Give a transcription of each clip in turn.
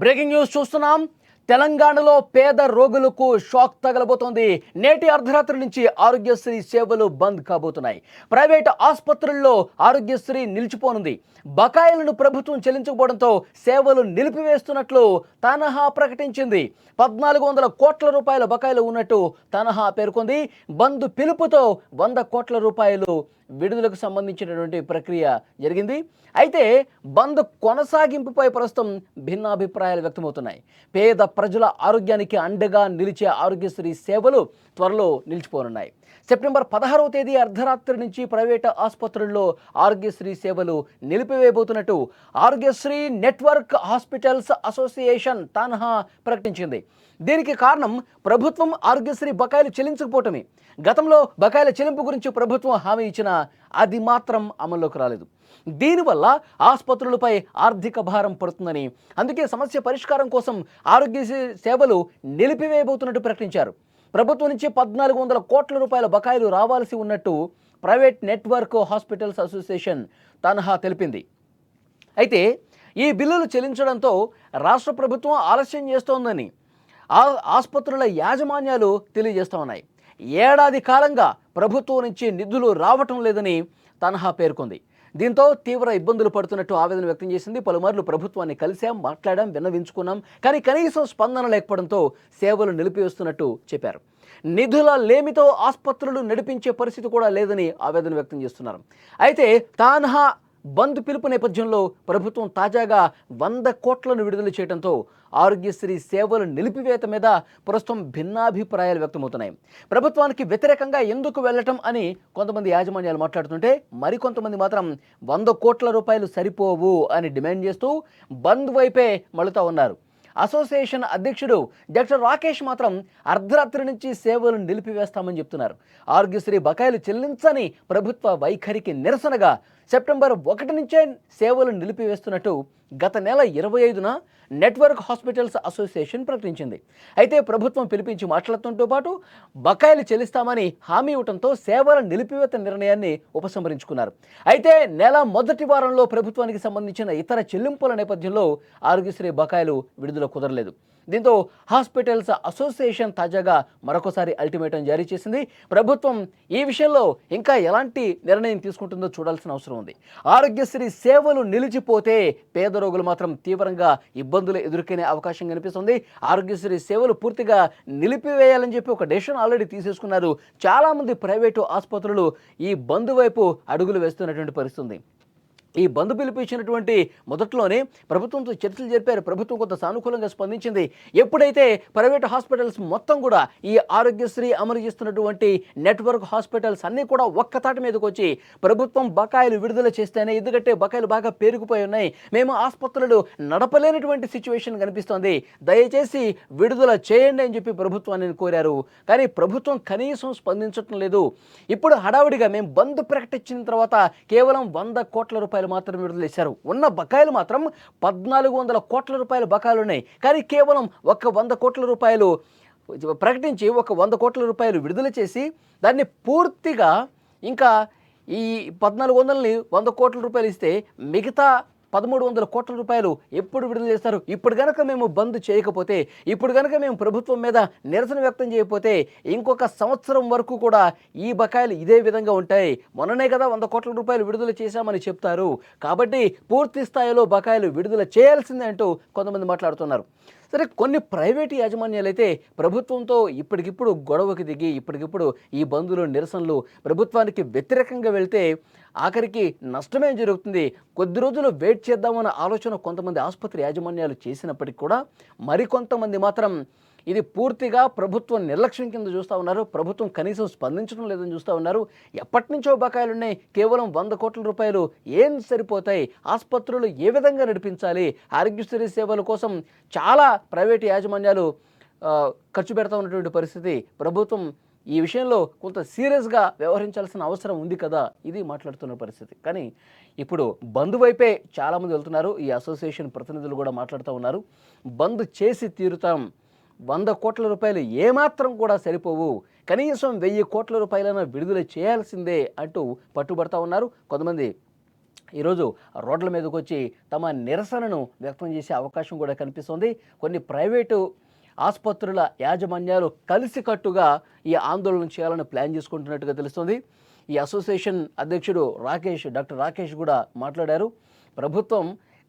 Breaking news చూస్తున్నాం. తెలంగాణలో పేద రోగులకు షాక్ తగలబోతోంది. నేటి అర్ధరాత్రి నుంచి ఆరోగ్యశ్రీ సేవలు బంద్ కాబోతున్నాయి. ప్రైవేట్ ఆసుపత్రుల్లో ఆరోగ్యశ్రీ నిలిచిపోనుంది. బకాయిలను ప్రభుత్వం చెల్లించకపోవడంతో సేవలు నిలిపివేస్తున్నట్లు తనహా ప్రకటించింది. 1400 కోట్ల రూపాయల బకాయిలు ఉన్నట్టు తనహా పేర్కొంది. బంద్ పిలుపుతో 100 కోట్ల రూపాయలు విడుదలకు సంబంధించినటువంటి ప్రక్రియ జరిగింది. అయితే బంద్ కొనసాగింపుపై ప్రస్తుతం భిన్నాభిప్రాయాలు వ్యక్తమవుతున్నాయి. పేద ప్రజల ఆరోగ్యానికి అండగా నిలిచే ఆరోగ్యశ్రీ సేవలు త్వరలో నిలిచిపోనున్నాయి. సెప్టెంబర్ 16వ తేదీ అర్ధరాత్రి నుంచి ప్రైవేటు ఆసుపత్రుల్లో ఆరోగ్యశ్రీ సేవలు నిలిపివేయబోతున్నట్టు ఆరోగ్యశ్రీ నెట్వర్క్ హాస్పిటల్స్ అసోసియేషన్ తనహా ప్రకటించింది. దీనికి కారణం ప్రభుత్వం ఆరోగ్యశ్రీ బకాయిలు చెల్లించకపోవటమే. గతంలో బకాయిల చెల్లింపు గురించి ప్రభుత్వం హామీ ఇచ్చినా అది మాత్రం అమల్లోకి రాలేదు. దీనివల్ల ఆసుపత్రులపై ఆర్థిక భారం పడుతుందని, అందుకే సమస్య పరిష్కారం కోసం ఆరోగ్యశ్రీ సేవలు నిలిపివేయబోతున్నట్టు ప్రకటించారు. ప్రభుత్వం నుంచి 1400 కోట్ల రూపాయల బకాయిలు రావాల్సి ఉన్నట్టు ప్రైవేట్ నెట్వర్క్ హాస్పిటల్స్ అసోసియేషన్ తనహా తెలిపింది. అయితే ఈ బిల్లులు చెల్లించడంతో రాష్ట్ర ప్రభుత్వం ఆలస్యం చేస్తోందని ఆసుపత్రుల యాజమాన్యాలు తెలియజేస్తూ ఉన్నాయి. ఏడాది కాలంగా ప్రభుత్వం నుంచి నిధులు రావటం లేదని తనహా పేర్కొంది. దీంతో తీవ్ర ఇబ్బందులు పడుతున్నట్టు ఆవేదన వ్యక్తం చేసింది. పలుమార్లు ప్రభుత్వాన్ని కలిశాం, మాట్లాడాం, విన్నవించుకున్నాం, కానీ కనీసం స్పందన లేకపోవడంతో సేవలు నిలిపివేస్తున్నట్టు చెప్పారు. నిధుల లేమితో ఆసుపత్రులు నడిపించే పరిస్థితి కూడా లేదని ఆవేదన వ్యక్తం చేస్తున్నారు. అయితే తనహా బంద్ పిలుపు నేపథ్యంలో ప్రభుత్వం తాజాగా 100 కోట్లను విడుదల చేయడంతో ఆరోగ్యశ్రీ సేవలు నిలిపివేత మీద ప్రస్తుతం భిన్నాభిప్రాయాలు వ్యక్తమవుతున్నాయి. ప్రభుత్వానికి వ్యతిరేకంగా ఎందుకు వెళ్ళటం అని కొంతమంది యాజమాన్యాలు మాట్లాడుతుంటే, మరికొంతమంది మాత్రం 100 కోట్ల రూపాయలు సరిపోవు అని డిమాండ్ చేస్తూ బంద్ వైపే మళ్ళుతా ఉన్నారు. అసోసియేషన్ అధ్యక్షుడు డాక్టర్ రాకేష్ మాత్రం అర్ధరాత్రి నుంచి సేవలు నిలిపివేస్తామని చెప్తున్నారు. ఆరోగ్యశ్రీ బకాయిలు చెల్లించని ప్రభుత్వ వైఖరికి నిరసనగా సెప్టెంబర్ 1 నుంచే సేవలు నిలిపివేస్తున్నట్టు గత నెల 25న నెట్వర్క్ హాస్పిటల్స్ అసోసియేషన్ ప్రకటించింది. అయితే ప్రభుత్వం పిలిపించి మాట్లాడటంతో పాటు బకాయిలు చెల్లిస్తామని హామీ ఇవ్వడంతో సేవల నిలిపివేత నిర్ణయాన్ని ఉపసంహరించుకున్నారు. అయితే నెల మొదటి వారంలో ప్రభుత్వానికి సంబంధించిన ఇతర చెల్లింపుల నేపథ్యంలో ఆరోగ్యశ్రీ బకాయిలు విడుదల కుదరలేదు. దీంతో హాస్పిటల్స్ అసోసియేషన్ తాజాగా మరొకసారి అల్టిమేటం జారీ చేసింది. ప్రభుత్వం ఈ విషయంలో ఇంకా ఎలాంటి నిర్ణయం తీసుకుంటుందో చూడాల్సిన అవసరం ఉంది. ఆరోగ్యశ్రీ సేవలు నిలిచిపోతే పేద రోగులు మాత్రం తీవ్రంగా ఇబ్బందులు ఎదుర్కొనే అవకాశం కనిపిస్తుంది. ఆరోగ్యశ్రీ సేవలు పూర్తిగా నిలిపివేయాలని చెప్పి ఒక డెసిషన్ ఆల్రెడీ తీసేసుకున్నారు. చాలామంది ప్రైవేటు ఆసుపత్రులు ఈ బంద్ వైపు అడుగులు వేస్తున్నటువంటి పరిస్థితి. ఈ బంద్ పిలిపించినటువంటి మొదట్లోనే ప్రభుత్వంతో చర్చలు జరిపారు. ప్రభుత్వం కొంత సానుకూలంగా స్పందించింది. ఎప్పుడైతే ప్రైవేట్ హాస్పిటల్స్ మొత్తం కూడా ఈ ఆరోగ్యశ్రీ అమలు చేస్తున్నటువంటి నెట్వర్క్ హాస్పిటల్స్ అన్నీ కూడా ఒక్కతాటి మీదకి వచ్చి ప్రభుత్వం బకాయిలు విడుదల చేస్తేనే, ఎందుకంటే బకాయిలు బాగా పేరుకుపోయి ఉన్నాయి, మేము ఆసుపత్రులు నడపలేనటువంటి సిచ్యువేషన్ కనిపిస్తోంది, దయచేసి విడుదల చేయండి అని చెప్పి ప్రభుత్వాన్ని కోరారు. కానీ ప్రభుత్వం కనీసం స్పందించడం లేదు. ఇప్పుడు హడావుడిగా మేము బంద్ ప్రకటించిన తర్వాత కేవలం 100 కోట్ల రూపాయలు మాత్రం విడుదల చేశారు. ఉన్న బకాయిలు మాత్రం 1400 కోట్ల రూపాయల బకాయిలు ఉన్నాయి. కానీ కేవలం ఒక 100 కోట్ల రూపాయలు ప్రకటించి ఒక 100 కోట్ల రూపాయలు విడుదల చేసి దాన్ని పూర్తిగా ఇంకా ఈ 1400ని 100 కోట్ల రూపాయలు ఇస్తే మిగతా 1300 కోట్ల రూపాయలు ఎప్పుడు విడుదల చేస్తారు? ఇప్పుడు కనుక మేము బంద్ చేయకపోతే, ఇప్పుడు కనుక మేము ప్రభుత్వం మీద నిరసన వ్యక్తం చేయకపోతే ఇంకొక సంవత్సరం వరకు కూడా ఈ బకాయిలు ఇదే విధంగా ఉంటాయి. మొన్ననే కదా 100 కోట్ల రూపాయలు విడుదల చేశామని చెప్తారు. కాబట్టి పూర్తి స్థాయిలో బకాయిలు విడుదల చేయాల్సిందే అంటూ కొంతమంది మాట్లాడుతున్నారు. సరే, కొన్ని ప్రైవేటు యాజమాన్యాలు అయితే ప్రభుత్వంతో ఇప్పటికిప్పుడు గొడవకి దిగి ఇప్పటికిప్పుడు ఈ బంధులు నిరసనలు ప్రభుత్వానికి వ్యతిరేకంగా వెళ్తే ఆఖరికి నష్టమేం జరుగుతుంది, కొద్ది రోజులు వెయిట్ చేద్దామన్న ఆలోచన కొంతమంది ఆసుపత్రి యాజమాన్యాలు చేసినప్పటికీ కూడా మరికొంతమంది మాత్రం ఇది పూర్తిగా ప్రభుత్వం నిర్లక్ష్యం కింద చూస్తూ ఉన్నారు. ప్రభుత్వం కనీసం స్పందించడం లేదని చూస్తూ ఉన్నారు. ఎప్పటి నుంచో బకాయిలు ఉన్నాయి. కేవలం 100 కోట్ల రూపాయలు ఏం సరిపోతాయి? ఆసుపత్రులు ఏ విధంగా నడిపించాలి? ఆరోగ్యశ్రీ సేవల కోసం చాలా ప్రైవేటు యాజమాన్యాలు ఖర్చు పెడతా ఉన్నటువంటి పరిస్థితి. ప్రభుత్వం ఈ విషయంలో కొంత సీరియస్గా వ్యవహరించాల్సిన అవసరం ఉంది కదా, ఇది మాట్లాడుతున్న పరిస్థితి. కానీ ఇప్పుడు బంద్ వైపే చాలామంది వెళ్తున్నారు. ఈ అసోసియేషన్ ప్రతినిధులు కూడా మాట్లాడుతూ ఉన్నారు. బంద్ చేసి తీరుతాం, 100 కోట్ల రూపాయలు ఏమాత్రం కూడా సరిపోవు, కనీసం 1000 కోట్ల రూపాయలైనా విడుదల చేయాల్సిందే అంటూ పట్టుబడతా ఉన్నారు. కొంతమంది ఈరోజు రోడ్ల మీదకి వచ్చి తమ నిరసనను వ్యక్తం చేసే అవకాశం కూడా కనిపిస్తుంది. కొన్ని ప్రైవేటు ఆసుపత్రుల యాజమాన్యాలు కలిసికట్టుగా ఈ ఆందోళన చేయాలని ప్లాన్ చేసుకుంటున్నట్టుగా తెలుస్తుంది. ఈ అసోసియేషన్ అధ్యక్షుడు డాక్టర్ రాకేష్ కూడా మాట్లాడారు. ప్రభుత్వం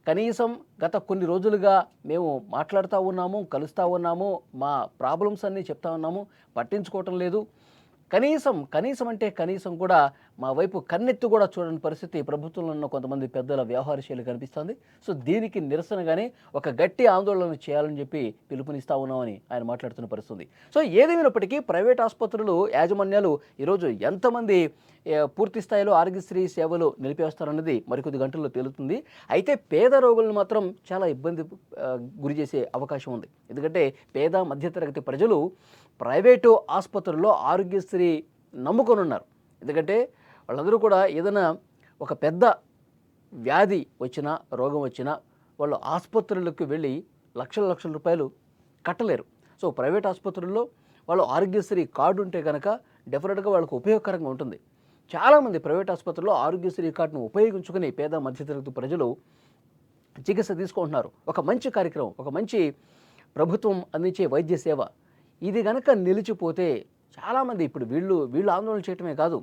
కనీసం గత కొన్ని రోజులుగా మేము మాట్లాడుతూ ఉన్నాము, కలుస్తూ ఉన్నాము, మా ప్రాబ్లమ్స్ అన్నీ చెప్తా ఉన్నాము, పట్టించుకోవటం లేదు. కనీసం అంటే కనీసం కూడా మా వైపు కన్నెత్తి కూడా చూడని పరిస్థితి ప్రభుత్వంలో ఉన్న కొంతమంది పెద్దల వ్యవహార శైలి కనిపిస్తుంది. సో దీనికి నిరసనగానే ఒక గట్టి ఆందోళన చేయాలని చెప్పి పిలుపునిస్తా ఉన్నామని ఆయన మాట్లాడుతున్న పరిస్థితి. సో ఏదేమైనప్పటికీ ప్రైవేట్ ఆసుపత్రులు యాజమాన్యాలు ఈరోజు ఎంతమంది పూర్తి స్థాయిలో ఆరోగ్యశ్రీ సేవలు నిలిపేస్తారన్నది మరికొద్ది గంటల్లో తేలుతుంది. అయితే పేద రోగులను మాత్రం చాలా ఇబ్బంది గురి చేసే అవకాశం ఉంది. ఎందుకంటే పేద మధ్యతరగతి ప్రజలు ప్రైవేటు ఆసుపత్రుల్లో ఆరోగ్యశ్రీ నమ్ముకొని ఉన్నారు. ఎందుకంటే వాళ్ళందరూ కూడా ఏదైనా ఒక పెద్ద వ్యాధి వచ్చినా, రోగం వచ్చినా వాళ్ళు ఆసుపత్రులకు వెళ్ళి లక్షల రూపాయలు కట్టలేరు. సో ప్రైవేట్ ఆసుపత్రుల్లో వాళ్ళు ఆరోగ్యశ్రీ కార్డు ఉంటే కనుక డెఫినెట్గా వాళ్ళకు ఉపయోగకరంగా ఉంటుంది. చాలామంది ప్రైవేట్ ఆసుపత్రుల్లో ఆరోగ్యశ్రీ కార్డును ఉపయోగించుకుని పేద మధ్యతరగతి ప్రజలు చికిత్స తీసుకుంటున్నారు. ఒక మంచి కార్యక్రమం, ఒక మంచి ప్రభుత్వం అందించే వైద్య సేవ ఇది కనుక నిలిచిపోతే చాలామంది ఇప్పుడు వీళ్ళు ఆందోళన చేయటమే కాదు,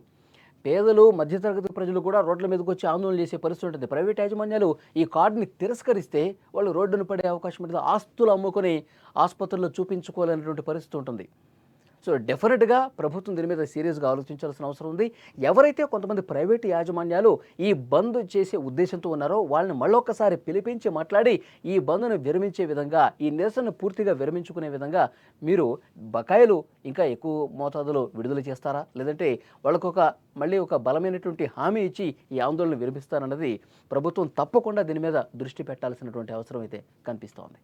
పేదలు మధ్యతరగతి ప్రజలు కూడా రోడ్ల మీదకి వచ్చి ఆందోళన చేసే పరిస్థితి ఉంటుంది. ప్రైవేట్ యాజమాన్యాలు ఈ కార్డుని తిరస్కరిస్తే వాళ్ళు రోడ్డును పడే అవకాశం ఉంటుంది. ఆస్తులు అమ్ముకొని ఆసుపత్రుల్లో చూపించుకోలేనటువంటి పరిస్థితి ఉంటుంది. సో డెఫినెట్గా ప్రభుత్వం దీని మీద సీరియస్గా ఆలోచించాల్సిన అవసరం ఉంది. ఎవరైతే కొంతమంది ప్రైవేటు యాజమాన్యాలు ఈ బంద్ చేసే ఉద్దేశంతో ఉన్నారో వాళ్ళని మళ్ళొక్కసారి పిలిపించి మాట్లాడి ఈ బంద్ను విరమించే విధంగా, ఈ నిరసనను పూర్తిగా విరమించుకునే విధంగా మీరు బకాయిలు ఇంకా ఎక్కువ మోతాదులో విడుదల చేస్తారా, లేదంటే వాళ్ళకు మళ్ళీ ఒక బలమైనటువంటి హామీ ఇచ్చి ఈ ఆందోళన విరమిస్తారన్నది ప్రభుత్వం తప్పకుండా దీని మీద దృష్టి పెట్టాల్సినటువంటి అవసరం అయితే కనిపిస్తోంది.